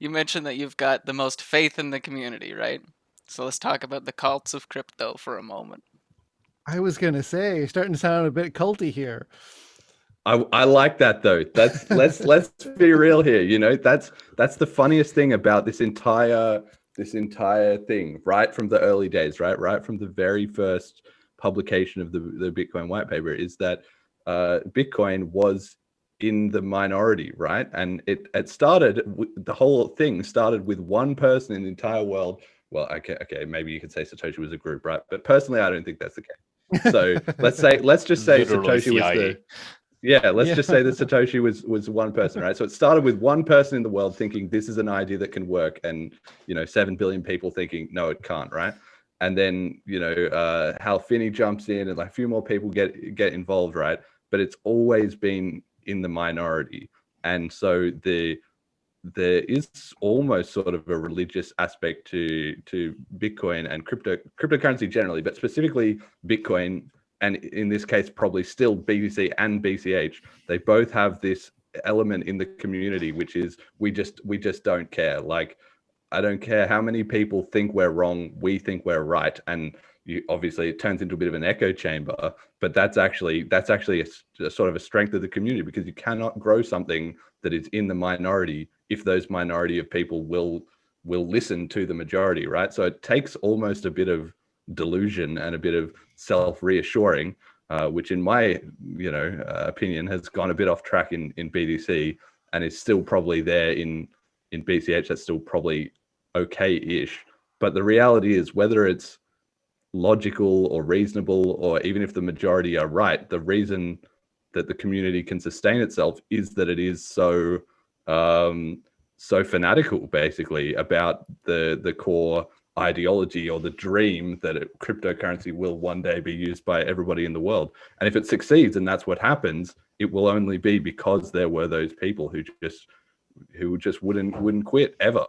You mentioned that you've got the most faith in the community, right? So let's talk about the cults of crypto for a moment. I was gonna say, you're starting to sound a bit culty here. I like that though. That's let's be real here. You know, that's the funniest thing about this entire thing, right from the early days, right from the very first publication of the Bitcoin white paper, is that Bitcoin was in the minority, right? And it started, the whole thing started with one person in the entire world. Well, okay, maybe you could say Satoshi was a group, right? But personally, I don't think that's the case. So let's just say Literally Satoshi was CIA. let's just say that Satoshi was one person, right? So it started with one person in the world thinking this is an idea that can work, and 7 billion people thinking no, it can't, right? And then Hal Finney jumps in, and like a few more people get involved, right? But it's always been in the minority, and so there is almost sort of a religious aspect to Bitcoin and cryptocurrency generally, but specifically Bitcoin, and in this case probably still BTC and BCH. They both have this element in the community, which is we just don't care. Like, I don't care how many people think we're wrong, we think we're right. And obviously it turns into a bit of an echo chamber, but that's actually a sort of a strength of the community, because you cannot grow something that is in the minority if those minority of people will listen to the majority, right? So it takes almost a bit of delusion and a bit of self-reassuring, which in my opinion has gone a bit off track in BTC, and is still probably there in BCH. That's still probably okay-ish. But the reality is, whether it's logical or reasonable, or even if the majority are right, the reason that the community can sustain itself is that it is so fanatical, basically, about the core ideology or the dream that cryptocurrency will one day be used by everybody in the world. And if it succeeds, and that's what happens, it will only be because there were those people who just wouldn't quit ever.